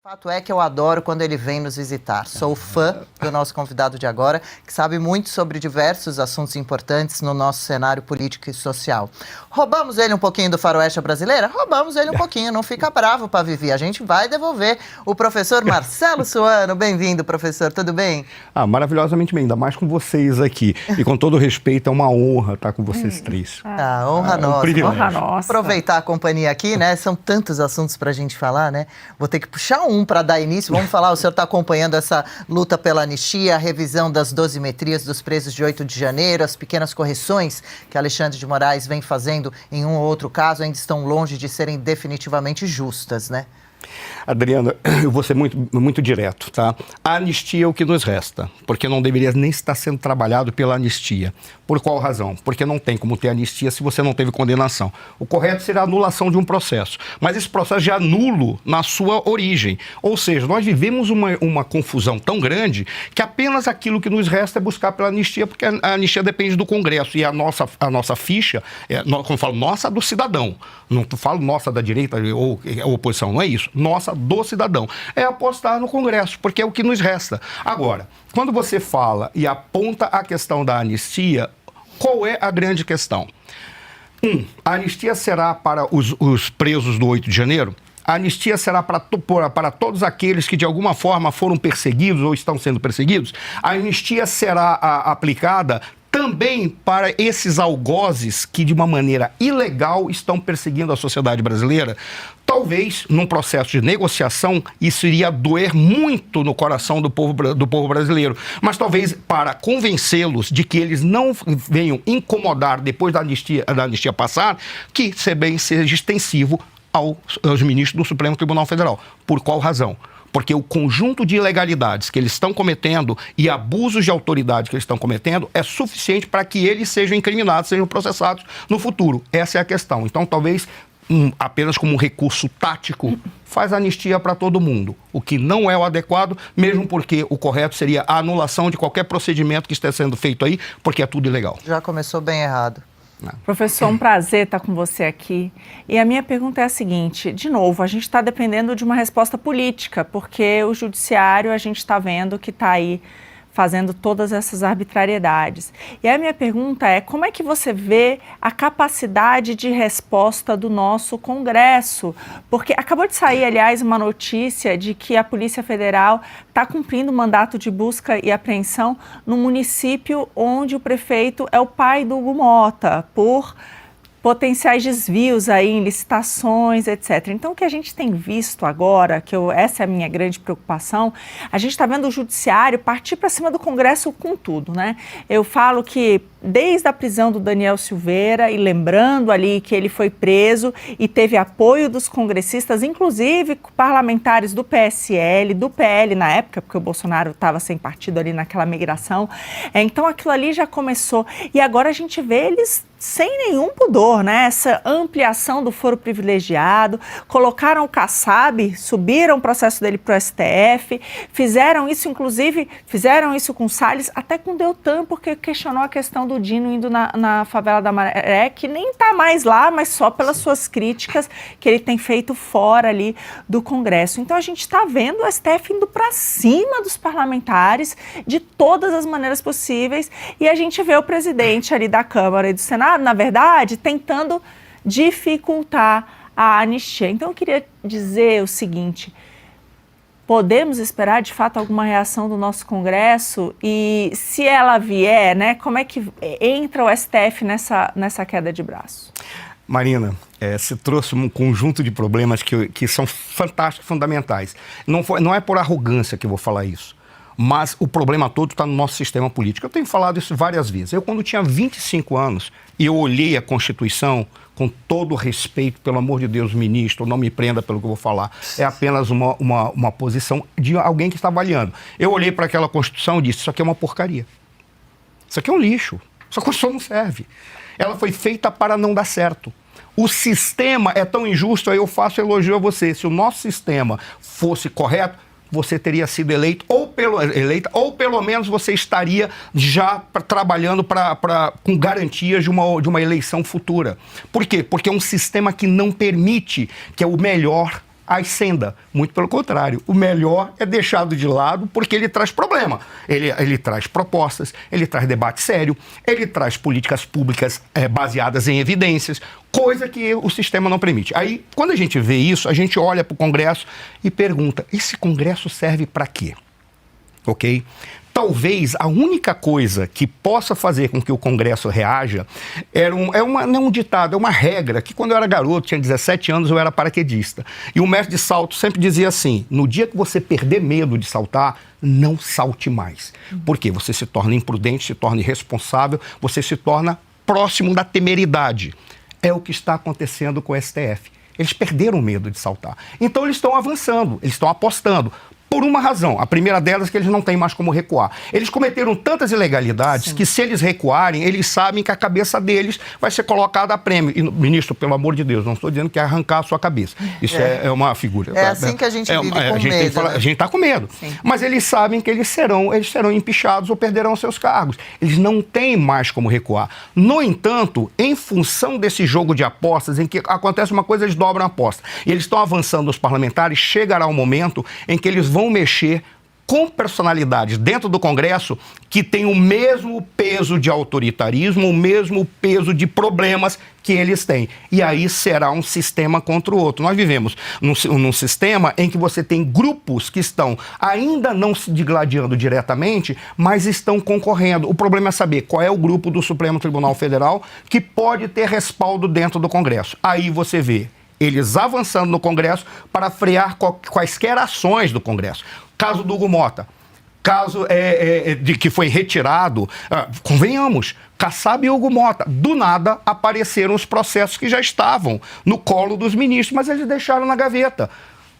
Fato é que eu adoro quando ele vem nos visitar. Sou fã do nosso convidado de agora, que sabe muito sobre diversos assuntos importantes no nosso cenário político e social. Roubamos ele um pouquinho do faroeste brasileira? Roubamos ele um pouquinho, não fica bravo para Vivi. A gente vai devolver. O professor Marcelo Suano, bem-vindo, professor, tudo bem? Maravilhosamente bem, ainda mais com vocês aqui. E com todo respeito, é uma honra estar com vocês três. Honra nossa. Honra nossa. Aproveitar a companhia aqui, né? São tantos assuntos para a gente falar, né? Vou ter que puxar um para dar início. Vamos falar, o senhor está acompanhando essa luta pela anistia, a revisão das dosimetrias dos presos de 8 de janeiro, as pequenas correções que Alexandre de Moraes vem fazendo em um ou outro caso ainda estão longe de serem definitivamente justas, né? Adriana, eu vou ser muito direto, tá? A anistia é o que nos resta, porque não deveria nem estar sendo trabalhado pela anistia. Por qual razão? Porque não tem como ter anistia se você não teve condenação. O correto seria a anulação de um processo, mas esse processo já é nulo na sua origem. Ou seja, nós vivemos uma confusão tão grande que apenas aquilo que nos resta é buscar pela anistia, porque a anistia depende do Congresso e a nossa ficha, quando eu falo nossa, do cidadão, não falo nossa da direita ou oposição, não é isso. Nossa do cidadão, é apostar no Congresso, porque é o que nos resta. Agora, quando você fala e aponta a questão da anistia, qual é a grande questão? A anistia será para os presos do 8 de janeiro? A anistia será para todos aqueles que de alguma forma foram perseguidos ou estão sendo perseguidos? A anistia será aplicada também para esses algozes que, de uma maneira ilegal, estão perseguindo a sociedade brasileira? Talvez, num processo de negociação, isso iria doer muito no coração do povo brasileiro. Mas talvez para convencê-los de que eles não venham incomodar depois da anistia passar, que também seja extensivo aos ministros do Supremo Tribunal Federal. Por qual razão? Porque o conjunto de ilegalidades que eles estão cometendo e abusos de autoridade que eles estão cometendo é suficiente para que eles sejam incriminados, sejam processados no futuro. Essa é a questão. Então, talvez, apenas como um recurso tático, faz anistia para todo mundo, o que não é o adequado, mesmo porque o correto seria a anulação de qualquer procedimento que esteja sendo feito aí, porque é tudo ilegal. Já começou bem errado. Professor, um prazer estar com você aqui. E a minha pergunta é a seguinte, de novo, a gente está dependendo de uma resposta política, porque o judiciário a gente está vendo que está aí fazendo todas essas arbitrariedades. E a minha pergunta é, como é que você vê a capacidade de resposta do nosso Congresso? Porque acabou de sair, aliás, uma notícia de que a Polícia Federal está cumprindo o mandato de busca e apreensão no município onde o prefeito é o pai do Hugo Mota, por potenciais desvios aí em licitações, etc. Então, o que a gente tem visto agora, essa é a minha grande preocupação, a gente está vendo o judiciário partir para cima do Congresso com tudo, né? Eu falo que desde a prisão do Daniel Silveira, e lembrando ali que ele foi preso e teve apoio dos congressistas, inclusive parlamentares do PSL, do PL na época, porque o Bolsonaro estava sem partido ali naquela migração, então aquilo ali já começou, e agora a gente vê eles sem nenhum pudor, né? Essa ampliação do foro privilegiado, colocaram o Kassab, subiram o processo dele para o STF, fizeram isso, inclusive, fizeram isso com Salles, até com Deltan, porque questionou a questão do Dino indo na favela da Maré, que nem está mais lá, mas só pelas suas críticas que ele tem feito fora ali do Congresso. Então a gente está vendo o STF indo para cima dos parlamentares de todas as maneiras possíveis, e a gente vê o presidente ali da Câmara e do Senado, na verdade, tentando dificultar a anistia. Então, eu queria dizer o seguinte, podemos esperar, de fato, alguma reação do nosso Congresso? E, se ela vier, né, como é que entra o STF nessa queda de braço? Marina, se trouxe um conjunto de problemas que são fantásticos, fundamentais. Não é por arrogância que eu vou falar isso. Mas o problema todo está no nosso sistema político. Eu tenho falado isso várias vezes. Eu, quando tinha 25 anos, eu olhei a Constituição com todo respeito, pelo amor de Deus, ministro, não me prenda pelo que eu vou falar. É apenas uma posição de alguém que está avaliando. Eu olhei para aquela Constituição e disse, isso aqui é uma porcaria. Isso aqui é um lixo. Essa Constituição não serve. Ela foi feita para não dar certo. O sistema é tão injusto, aí eu faço elogio a você. Se o nosso sistema fosse correto, você teria sido eleita, ou pelo menos você estaria já trabalhando com garantias de uma eleição futura. Por quê? Porque é um sistema que não permite que o melhor ascenda. Muito pelo contrário. O melhor é deixado de lado porque ele traz problema. Ele traz propostas, ele traz debate sério, ele traz políticas públicas baseadas em evidências, coisa que o sistema não permite. Aí, quando a gente vê isso, a gente olha para o Congresso e pergunta, esse Congresso serve para quê? Ok? Talvez a única coisa que possa fazer com que o Congresso reaja não é um ditado, é uma regra, que quando eu era garoto, tinha 17 anos, eu era paraquedista. E o mestre de salto sempre dizia assim, no dia que você perder medo de saltar, não salte mais. Por quê? Você se torna imprudente, se torna irresponsável, você se torna próximo da temeridade. É o que está acontecendo com o STF. Eles perderam o medo de saltar. Então eles estão avançando, eles estão apostando. Por uma razão. A primeira delas é que eles não têm mais como recuar. Eles cometeram tantas ilegalidades que, se eles recuarem, eles sabem que a cabeça deles vai ser colocada a prêmio. E, ministro, pelo amor de Deus, não estou dizendo que é arrancar a sua cabeça. Isso é uma figura. É assim que a gente vive com medo. A gente está com medo. Sim. Mas eles sabem que eles serão empichados ou perderão seus cargos. Eles não têm mais como recuar. No entanto, em função desse jogo de apostas, em que acontece uma coisa, eles dobram a aposta. E eles estão avançando os parlamentares, chegará um momento em que eles vão mexer com personalidades dentro do Congresso que têm o mesmo peso de autoritarismo, o mesmo peso de problemas que eles têm. E aí será um sistema contra o outro. Nós vivemos num sistema em que você tem grupos que estão ainda não se digladiando diretamente, mas estão concorrendo. O problema é saber qual é o grupo do Supremo Tribunal Federal que pode ter respaldo dentro do Congresso. Aí você vê eles avançando no Congresso para frear quaisquer ações do Congresso. Caso do Hugo Mota, caso de que foi retirado, convenhamos, Kassab e Hugo Mota, do nada apareceram os processos que já estavam no colo dos ministros, mas eles deixaram na gaveta.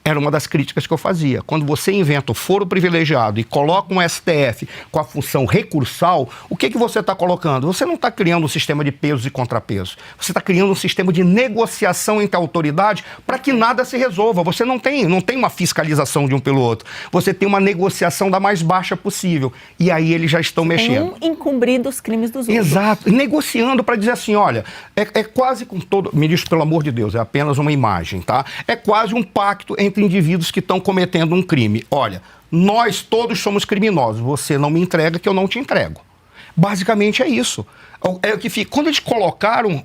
Era uma das críticas que eu fazia. Quando você inventa o foro privilegiado e coloca um STF com a função recursal, o que você está colocando? Você não está criando um sistema de pesos e contrapesos. Você está criando um sistema de negociação entre autoridades para que nada se resolva. Você não tem uma fiscalização de um pelo outro. Você tem uma negociação da mais baixa possível. E aí eles já estão mexendo. Encobrindo os crimes dos outros. Exato. Negociando para dizer assim, olha, é quase com todo... Ministro, pelo amor de Deus, é apenas uma imagem, tá? É quase um pacto entre indivíduos que estão cometendo um crime. Olha, nós todos somos criminosos. Você não me entrega que eu não te entrego. Basicamente é isso. É o que fica. Quando eles colocaram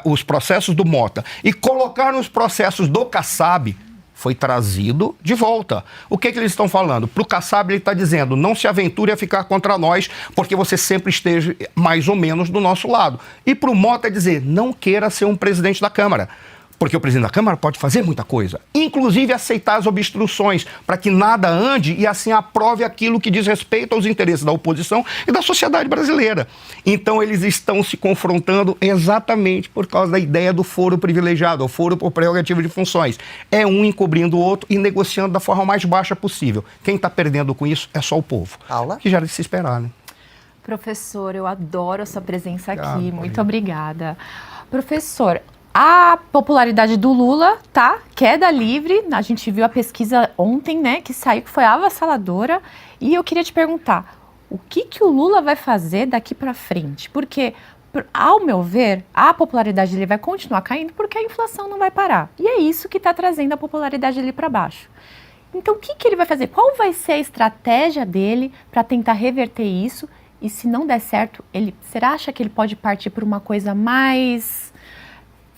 os processos do Mota e colocaram os processos do Kassab, foi trazido de volta. O que eles estão falando? Para o Kassab, ele está dizendo, não se aventure a ficar contra nós, porque você sempre esteja mais ou menos do nosso lado. E para o Mota é dizer, não queira ser um presidente da Câmara. Porque o presidente da Câmara pode fazer muita coisa, inclusive aceitar as obstruções para que nada ande e assim aprove aquilo que diz respeito aos interesses da oposição e da sociedade brasileira. Então eles estão se confrontando exatamente por causa da ideia do foro privilegiado, o foro por prerrogativa de funções. É um encobrindo o outro e negociando da forma mais baixa possível. Quem está perdendo com isso é só o povo. Paula? Que já era de se esperar, né? Professor, eu adoro a sua presença aqui. Obrigado, Muito obrigada. Professor, a popularidade do Lula, tá? Queda livre. A gente viu a pesquisa ontem, né? Que saiu, que foi avassaladora. E eu queria te perguntar, o que o Lula vai fazer daqui para frente? Porque, ao meu ver, a popularidade dele vai continuar caindo porque a inflação não vai parar. E é isso que está trazendo a popularidade ali para baixo. Então, o que ele vai fazer? Qual vai ser a estratégia dele para tentar reverter isso? E se não der certo, você acha que ele pode partir por uma coisa mais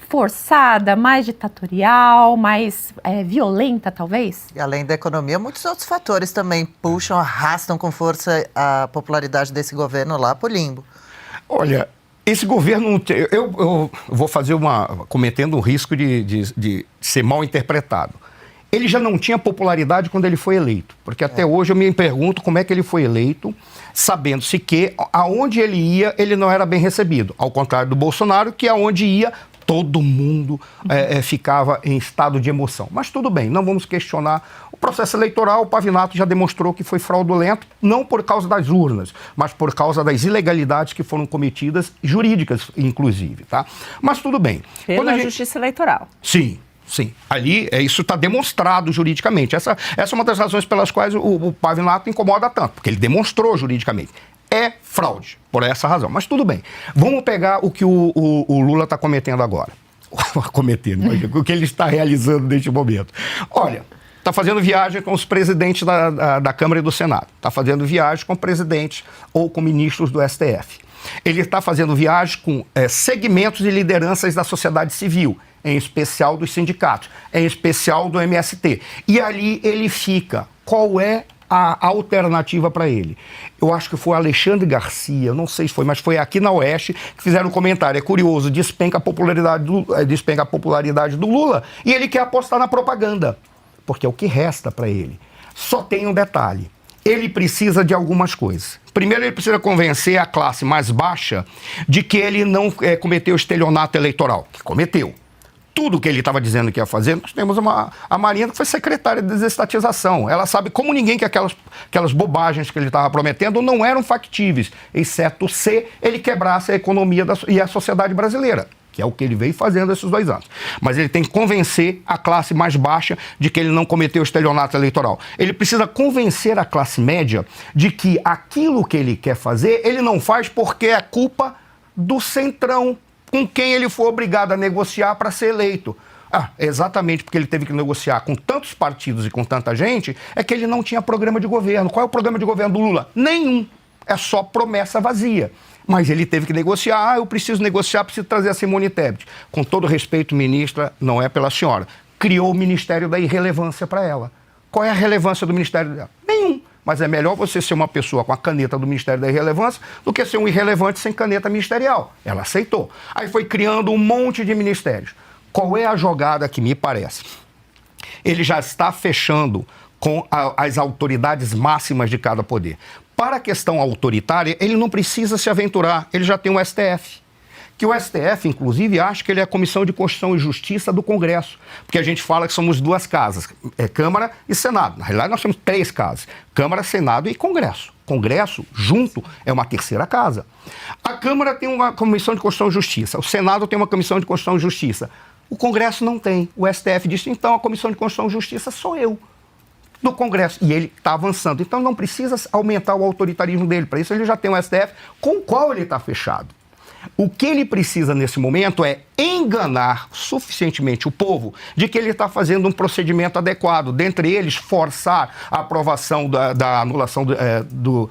forçada, mais ditatorial, mais violenta, talvez? E além da economia, muitos outros fatores também puxam, arrastam com força a popularidade desse governo lá pro limbo. Olha, esse governo... Eu vou fazer cometendo o risco de ser mal interpretado. Ele já não tinha popularidade quando ele foi eleito, porque até hoje eu me pergunto como é que ele foi eleito, sabendo-se que aonde ele ia, ele não era bem recebido. Ao contrário do Bolsonaro, que aonde ia, todo mundo ficava em estado de emoção. Mas tudo bem, não vamos questionar. O processo eleitoral, o Pavinato já demonstrou que foi fraudulento, não por causa das urnas, mas por causa das ilegalidades que foram cometidas, jurídicas inclusive, tá? Mas tudo bem. Pela Justiça Eleitoral. Sim. Sim, ali isso está demonstrado juridicamente. Essa é uma das razões pelas quais o Pavinato incomoda tanto, porque ele demonstrou juridicamente. É fraude, por essa razão. Mas tudo bem. Vamos pegar o que o Lula está cometendo agora. a cometer, o que ele está realizando neste momento. Olha, está fazendo viagem com os presidentes da Câmara e do Senado, está fazendo viagem com presidentes ou com ministros do STF. Ele está fazendo viagem com segmentos e lideranças da sociedade civil, em especial dos sindicatos, em especial do MST. E ali ele fica. Qual é a alternativa para ele? Eu acho que foi o Alexandre Garcia, não sei se foi, mas foi aqui na Oeste que fizeram um comentário. É curioso, despenca a popularidade do Lula e ele quer apostar na propaganda, porque é o que resta para ele. Só tem um detalhe. Ele precisa de algumas coisas. Primeiro, ele precisa convencer a classe mais baixa de que ele não cometeu estelionato eleitoral, que cometeu. Tudo que ele estava dizendo que ia fazer, nós temos a Marina, que foi secretária de desestatização. Ela sabe como ninguém que aquelas bobagens que ele estava prometendo não eram factíveis, exceto se ele quebrasse a economia e a sociedade brasileira, que é o que ele veio fazendo esses 2 anos. Mas ele tem que convencer a classe mais baixa de que ele não cometeu estelionato eleitoral. Ele precisa convencer a classe média de que aquilo que ele quer fazer, ele não faz porque é culpa do centrão, com quem ele foi obrigado a negociar para ser eleito. Exatamente porque ele teve que negociar com tantos partidos e com tanta gente, é que ele não tinha programa de governo. Qual é o programa de governo do Lula? Nenhum. É só promessa vazia. Mas ele teve que negociar. Eu preciso negociar, preciso trazer a Simone Tebet. Com todo respeito, ministra, não é pela senhora. Criou o Ministério da Irrelevância para ela. Qual é a relevância do Ministério dela? Nenhum. Mas é melhor você ser uma pessoa com a caneta do Ministério da Irrelevância do que ser um irrelevante sem caneta ministerial. Ela aceitou. Aí foi criando um monte de ministérios. Qual é a jogada que me parece? Ele já está fechando com as autoridades máximas de cada poder. Para a questão autoritária, ele não precisa se aventurar, ele já tem o STF. Que o STF, inclusive, acha que ele é a Comissão de Constituição e Justiça do Congresso, porque a gente fala que somos 2 casas, Câmara e Senado. Na realidade, nós temos 3 casas, Câmara, Senado e Congresso. Congresso, junto, é uma 3ª casa. A Câmara tem uma Comissão de Constituição e Justiça, o Senado tem uma Comissão de Constituição e Justiça. O Congresso não tem. O STF disse, então, a Comissão de Constituição e Justiça sou eu, do Congresso. E ele está avançando. Então, não precisa aumentar o autoritarismo dele. Para isso, ele já tem um STF com o qual ele está fechado. O que ele precisa nesse momento é enganar suficientemente o povo de que ele está fazendo um procedimento adequado, dentre eles forçar a aprovação da anulação do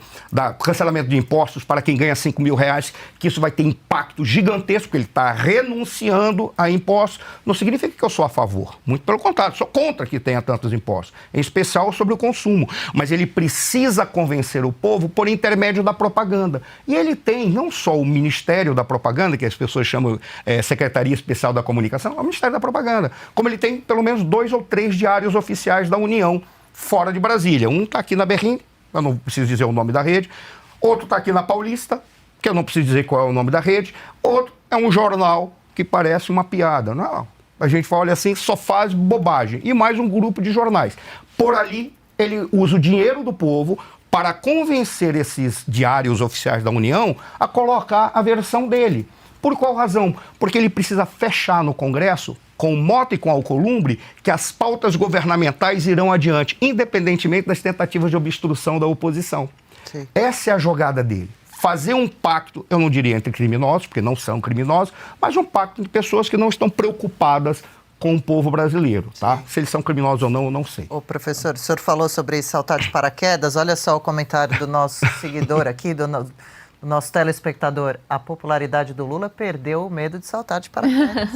cancelamento de impostos para quem ganha R$5.000, que isso vai ter impacto gigantesco, porque ele está renunciando a impostos. Não significa que eu sou a favor, muito pelo contrário, sou contra que tenha tantos impostos, em especial sobre o consumo, mas ele precisa convencer o povo por intermédio da propaganda. E ele tem não só o Ministério da Propaganda, que as pessoas chamam Secretaria Especial da Comunicação, é o Ministério da Propaganda, como ele tem pelo menos 2 ou 3 diários oficiais da União fora de Brasília. Um está aqui na Berrim, eu não preciso dizer o nome da rede, outro está aqui na Paulista, que eu não preciso dizer qual é o nome da rede, outro é um jornal que parece uma piada. Não, a gente fala, olha assim, só faz bobagem. E mais um grupo de jornais. Por ali, ele usa o dinheiro do povo para convencer esses diários oficiais da União a colocar a versão dele. Por qual razão? Porque ele precisa fechar no Congresso, com Mota e com Alcolumbre, que as pautas governamentais irão adiante, independentemente das tentativas de obstrução da oposição. Sim. Essa é a jogada dele. Fazer um pacto, eu não diria entre criminosos, porque não são criminosos, mas um pacto de pessoas que não estão preocupadas com o povo brasileiro, tá? Sim. Se eles são criminosos ou não, eu não sei. Ô, professor, o senhor falou sobre saltar de paraquedas, olha só o comentário do nosso seguidor aqui, do nosso telespectador. A popularidade do Lula perdeu o medo de saltar de paraquedas.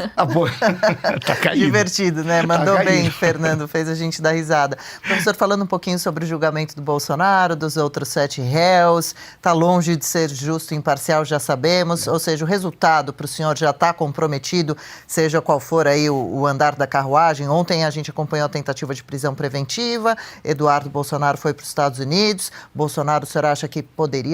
Tá caído. Divertido, né? Mandou bem, Fernando, fez a gente dar risada. Professor, falando um pouquinho sobre o julgamento do Bolsonaro, dos outros 7 réus, está longe de ser justo e imparcial, já sabemos, ou seja, o resultado para o senhor já está comprometido, seja qual for aí o andar da carruagem. Ontem a gente acompanhou a tentativa de prisão preventiva, Eduardo Bolsonaro foi para os Estados Unidos, Bolsonaro, o senhor acha que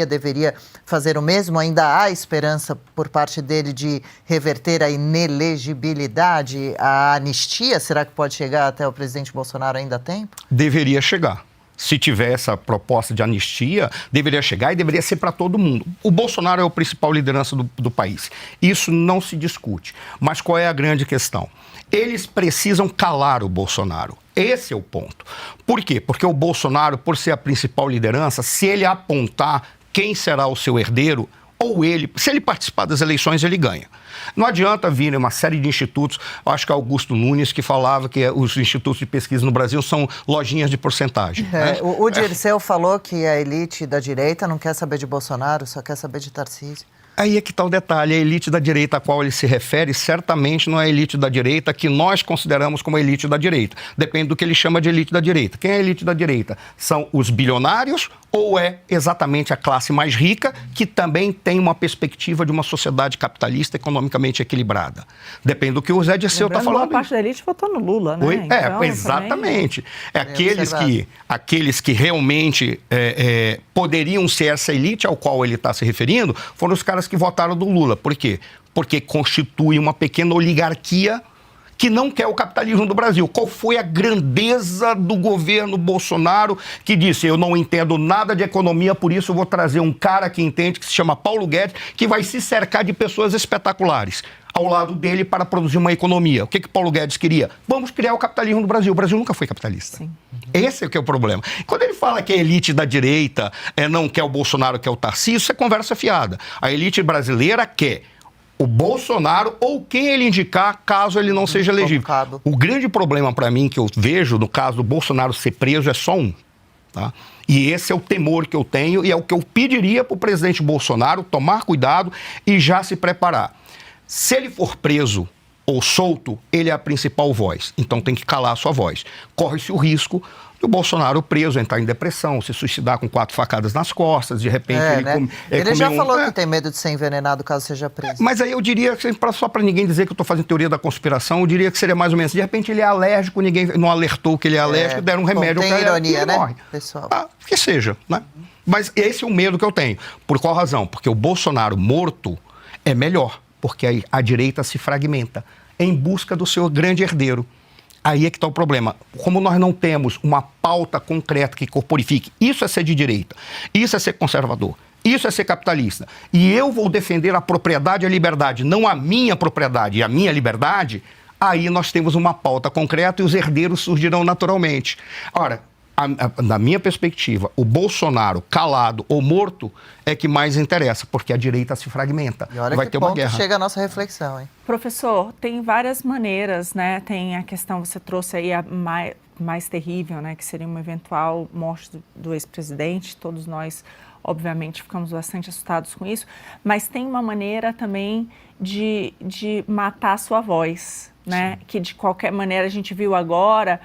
deveria fazer o mesmo? Ainda há esperança por parte dele de reverter a inelegibilidade, a anistia? Será que pode chegar até o presidente Bolsonaro ainda há tempo? Deveria chegar. Se tiver essa proposta de anistia, deveria chegar e deveria ser para todo mundo. O Bolsonaro é a principal liderança do país. Isso não se discute. Mas qual é a grande questão? Eles precisam calar o Bolsonaro. Esse é o ponto. Por quê? Porque o Bolsonaro, por ser a principal liderança, se ele apontar quem será o seu herdeiro, ou ele, se ele participar das eleições, ele ganha. Não adianta vir uma série de institutos, acho que é Augusto Nunes que falava que os institutos de pesquisa no Brasil são lojinhas de porcentagem. Né? O Dirceu falou que a elite da direita não quer saber de Bolsonaro, só quer saber de Tarcísio. Aí é que está o detalhe, a elite da direita a qual ele se refere certamente não é a elite da direita que nós consideramos como a elite da direita. Depende do que ele chama de elite da direita. Quem é a elite da direita? São os bilionários ou é exatamente a classe mais rica que também tem uma perspectiva de uma sociedade capitalista economicamente equilibrada? Depende do que o Zé Dirceu está falando. Boa parte da elite votou no Lula, né? Oi? Então, Exatamente. também... Aqueles que realmente poderiam ser essa elite ao qual ele está se referindo foram os caras que votaram do Lula. Por quê? Porque constitui uma pequena oligarquia que não quer o capitalismo do Brasil. Qual foi a grandeza do governo Bolsonaro que disse, eu não entendo nada de economia, por isso eu vou trazer um cara que entende, que se chama Paulo Guedes, que vai se cercar de pessoas espetaculares ao lado dele para produzir uma economia. O que Paulo Guedes queria? Vamos criar o capitalismo do Brasil. O Brasil nunca foi capitalista. Sim. Esse é que é o problema. Quando ele fala que a elite da direita não quer o Bolsonaro, quer o Tarcísio, isso é conversa fiada. A elite brasileira quer o Bolsonaro ou quem ele indicar, caso ele não seja elegível. O grande problema para mim que eu vejo no caso do Bolsonaro ser preso é só um. Tá? E esse é o temor que eu tenho e é o que eu pediria para o presidente Bolsonaro tomar cuidado e já se preparar. Se ele for preso ou solto, ele é a principal voz. Então tem que calar a sua voz. Corre-se o risco do Bolsonaro preso, entrar em depressão, se suicidar com 4 facadas nas costas, de repente ele já falou que tem medo de ser envenenado caso seja preso. Mas aí eu diria, só para ninguém dizer que eu estou fazendo teoria da conspiração, eu diria que seria mais ou menos, de repente ele é alérgico, ninguém não alertou que ele é alérgico, deram um remédio para ele, ironia, ele né, morre. Pessoal? Que seja, né? Mas esse é o medo que eu tenho. Por qual razão? Porque o Bolsonaro morto é melhor, porque a direita se fragmenta em busca do seu grande herdeiro. Aí é que está o problema. Como nós não temos uma pauta concreta que corporifique, isso é ser de direita, isso é ser conservador, isso é ser capitalista, e eu vou defender a propriedade e a liberdade, não a minha propriedade e a minha liberdade, aí nós temos uma pauta concreta e os herdeiros surgirão naturalmente. Ora, na minha perspectiva, o Bolsonaro calado ou morto é que mais interessa, porque a direita se fragmenta. E olha vai que ter uma ponto guerra. chega a nossa reflexão, hein? Professor, tem várias maneiras, né? Tem a questão, você trouxe aí a mais terrível, né? Que seria uma eventual morte do ex-presidente. Todos nós, obviamente, ficamos bastante assustados com isso. Mas tem uma maneira também de matar a sua voz, né? Sim. Que de qualquer maneira a gente viu agora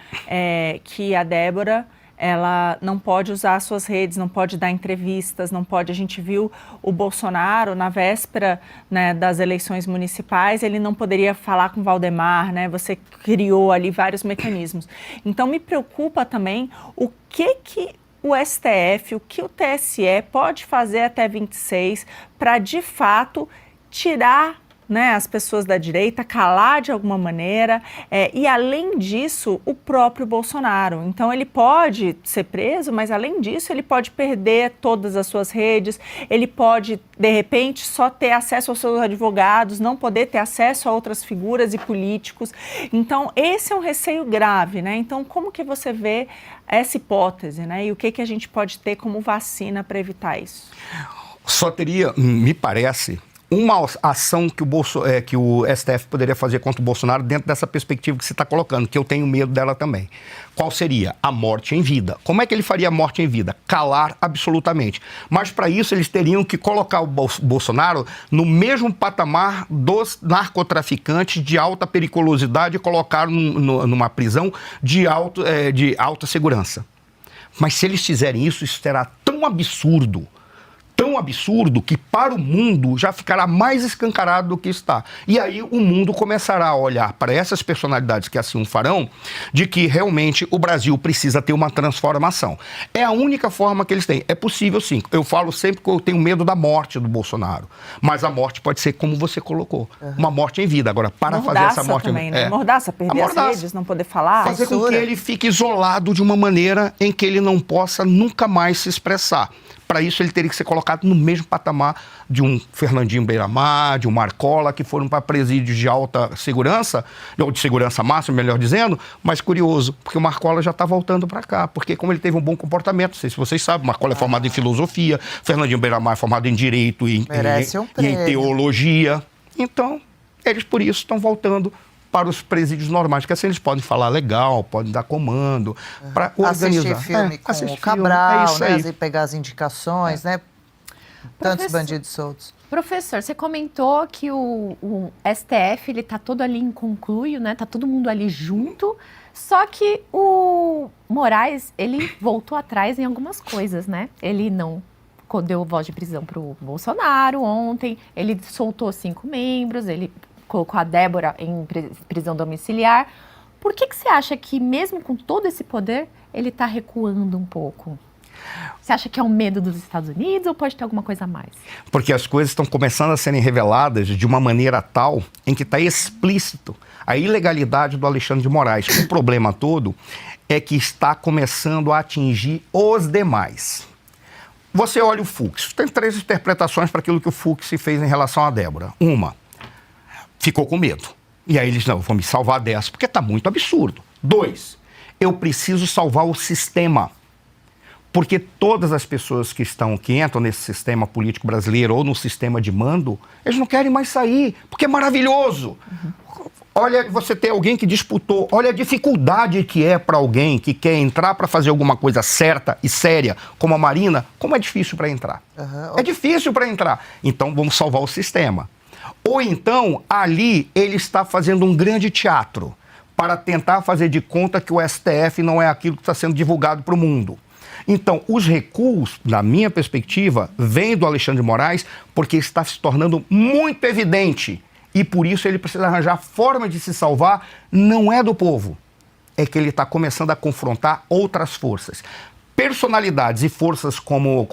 que a Débora... ela não pode usar as suas redes, não pode dar entrevistas, não pode... A gente viu o Bolsonaro, na véspera, né, das eleições municipais, ele não poderia falar com o Valdemar, né? Você criou ali vários mecanismos. Então, me preocupa também o que o STF, o que o TSE pode fazer até 26 para, de fato, tirar... né, as pessoas da direita, calar de alguma maneira, e além disso, o próprio Bolsonaro. Então ele pode ser preso, mas além disso ele pode perder todas as suas redes, ele pode, de repente, só ter acesso aos seus advogados, não poder ter acesso a outras figuras e políticos. Então esse é um receio grave, né? Então como que você vê essa hipótese, né? E o que a gente pode ter como vacina para evitar isso? Só teria, me parece... uma ação que o STF poderia fazer contra o Bolsonaro dentro dessa perspectiva que você está colocando, que eu tenho medo dela também. Qual seria? A morte em vida. Como é que ele faria a morte em vida? Calar absolutamente. Mas para isso eles teriam que colocar o Bolsonaro no mesmo patamar dos narcotraficantes de alta periculosidade e colocar numa prisão de alta segurança. Mas se eles fizerem isso, isso será tão absurdo que para o mundo já ficará mais escancarado do que está. E aí o mundo começará a olhar para essas personalidades que assim o farão, de que realmente o Brasil precisa ter uma transformação. É a única forma que eles têm. É possível sim. Eu falo sempre que eu tenho medo da morte do Bolsonaro. Mas a morte pode ser como você colocou. Uma morte em vida. Agora, para fazer essa morte também, né? Mordaça, perder as redes, não poder falar. Fazer com que ele fique isolado de uma maneira em que ele não possa nunca mais se expressar. Para isso, ele teria que ser colocado no mesmo patamar de um Fernandinho Beiramar, de um Marcola, que foram para presídios de alta segurança, ou de segurança máxima, melhor dizendo, mas curioso, porque o Marcola já está voltando para cá, porque como ele teve um bom comportamento, não sei se vocês sabem, o Marcola é formado em filosofia, Fernandinho Beiramar é formado em direito e em teologia. Então, eles, por isso, estão voltando para os presídios normais, que assim eles podem falar legal, podem dar comando, para organizar. Assistir filme com assistir o Cabral, filme, né? E pegar as indicações, né? Tantos Professor- bandidos soltos. Professor, você comentou que o STF, ele tá todo ali em concluio, né? Tá todo mundo ali junto, só que o Moraes, ele voltou atrás em algumas coisas, né? Ele não deu voz de prisão pro Bolsonaro ontem, ele soltou 5 membros, ele colocou a Débora em prisão domiciliar. Por que você acha que, mesmo com todo esse poder, ele tá recuando um pouco? Você acha que é um medo dos Estados Unidos ou pode ter alguma coisa a mais? Porque as coisas estão começando a serem reveladas de uma maneira tal em que está explícito a ilegalidade do Alexandre de Moraes. O problema todo é que está começando a atingir os demais. Você olha o Fux. Tem 3 interpretações para aquilo que o Fux fez em relação a Débora. Uma, ficou com medo. E aí eles, não, vou me salvar dessa, porque está muito absurdo. 2, eu preciso salvar o sistema. Porque todas as pessoas que entram nesse sistema político brasileiro ou no sistema de mando, eles não querem mais sair, porque é maravilhoso. Olha, você tem alguém que disputou, olha a dificuldade que é para alguém que quer entrar para fazer alguma coisa certa e séria, como a Marina, como é difícil para entrar. É difícil para entrar. Então vamos salvar o sistema. Ou então, ali, ele está fazendo um grande teatro para tentar fazer de conta que o STF não é aquilo que está sendo divulgado para o mundo. Então, os recuos, na minha perspectiva, vêm do Alexandre de Moraes porque está se tornando muito evidente. E por isso ele precisa arranjar forma de se salvar, não é do povo. É que ele está começando a confrontar outras forças. Personalidades e forças como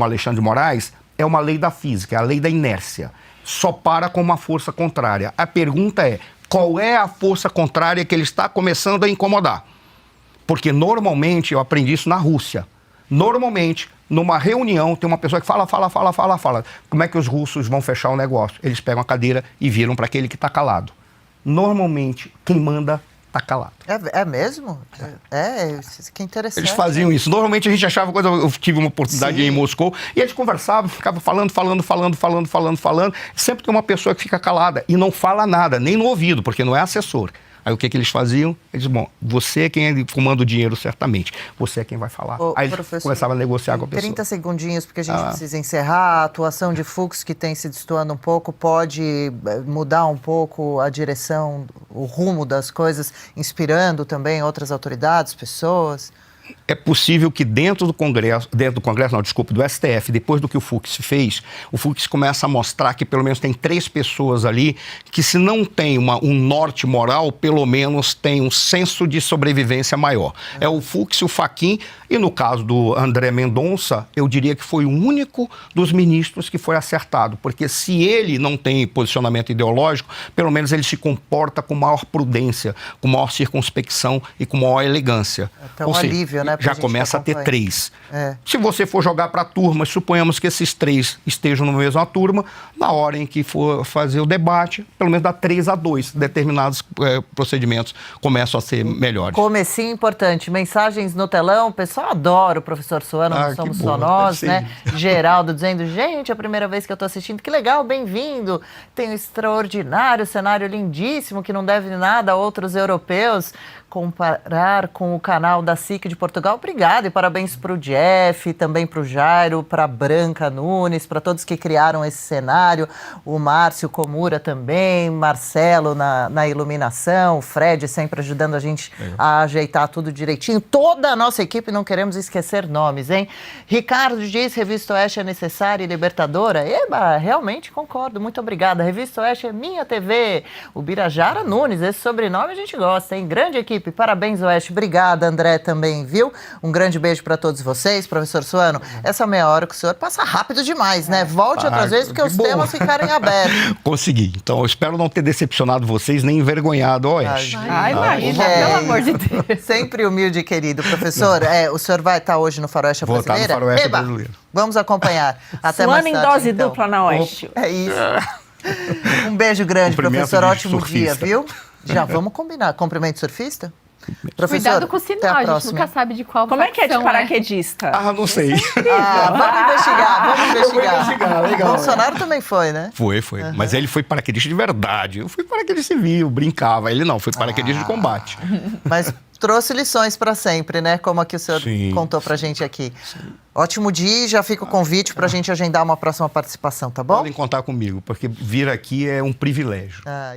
Alexandre de Moraes é uma lei da física, é a lei da inércia. Só para com uma força contrária. A pergunta é, qual é a força contrária que ele está começando a incomodar? Porque normalmente, eu aprendi isso na Rússia, normalmente, numa reunião, tem uma pessoa que fala. Como é que os russos vão fechar o negócio? Eles pegam a cadeira e viram para aquele que está calado. Normalmente, quem manda está calado. É mesmo? Que interessante. Eles faziam isso. Normalmente a gente achava, quando eu tive uma oportunidade em Moscou, e eles conversavam, ficavam falando. Sempre tem uma pessoa que fica calada e não fala nada, nem no ouvido, porque não é assessor. Aí o que eles faziam? Eles, bom, você é quem comanda o dinheiro, certamente. Você é quem vai falar. Aí eles começavam a negociar com a pessoa. 30 segundinhos, porque a gente precisa encerrar. A atuação de Fux, que tem se destoando um pouco, pode mudar um pouco a direção, o rumo das coisas, inspirando também outras autoridades, pessoas? É possível que dentro do STF, depois do que o Fux fez, o Fux começa a mostrar que pelo menos tem 3 pessoas ali que, se não tem um norte moral, pelo menos tem um senso de sobrevivência maior. É o Fux, o Fachin, e no caso do André Mendonça, eu diria que foi o único dos ministros que foi acertado, porque se ele não tem posicionamento ideológico, pelo menos ele se comporta com maior prudência, com maior circunspecção e com maior elegância. Até um alívio, né? Já começa a ter 3. Se você for jogar para turmas, suponhamos que esses 3 estejam na mesma turma, na hora em que for fazer o debate, pelo menos dá 3-2. Determinados procedimentos começam a ser melhores. Comecinho importante. Mensagens no telão. O pessoal adora o professor Suano, não somos só nós, né? Geraldo dizendo, gente, é a primeira vez que eu estou assistindo. Que legal, bem-vindo. Tem um extraordinário cenário lindíssimo que não deve nada a outros europeus. Comparar com o canal da SIC de Portugal. Obrigada e parabéns para o Jeff, também para o Jairo, para a Branca Nunes, para todos que criaram esse cenário, o Márcio Komura também, Marcelo na iluminação, o Fred sempre ajudando a gente a ajeitar tudo direitinho, toda a nossa equipe, não queremos esquecer nomes, hein? Ricardo diz, Revista Oeste é necessária e libertadora? Eba, realmente concordo, muito obrigada. Revista Oeste é minha TV. O Birajara Nunes, esse sobrenome a gente gosta, hein? Grande equipe. Parabéns, Oeste. Obrigada, André, também, viu? Um grande beijo para todos vocês. Professor Suano, essa meia hora que o senhor passa rápido demais, né? Volte outras vezes, porque os temas ficarem abertos. Consegui. Então, eu espero não ter decepcionado vocês, nem envergonhado o Oeste. Imagina, pelo amor de Deus. Sempre humilde e querido. Professor, o senhor vai estar hoje no Faroeste Brasileira? Vou estar no Faroeste Brasileiro. Vamos acompanhar. Até Suano mais tarde, em dose então. dupla na Oeste. É isso. Um beijo grande, professor. Ótimo dia, viu? Já vamos combinar. Cumprimento surfista? Professor, Cuidado com o até sinal, a a gente próxima. nunca sabe de qual Como é que é de facção paraquedista? Ah, não sei. Vamos investigar. investigar, legal. Bolsonaro também foi, né? Foi. Mas ele foi paraquedista de verdade. Eu fui paraquedista civil, brincava. Ele não, foi paraquedista de combate. Mas trouxe lições para sempre, né? Como a que o senhor Sim. contou pra gente aqui. Ótimo dia e já fica o convite pra gente agendar uma próxima participação, tá bom? Podem contar comigo, porque vir aqui é um privilégio. Ah,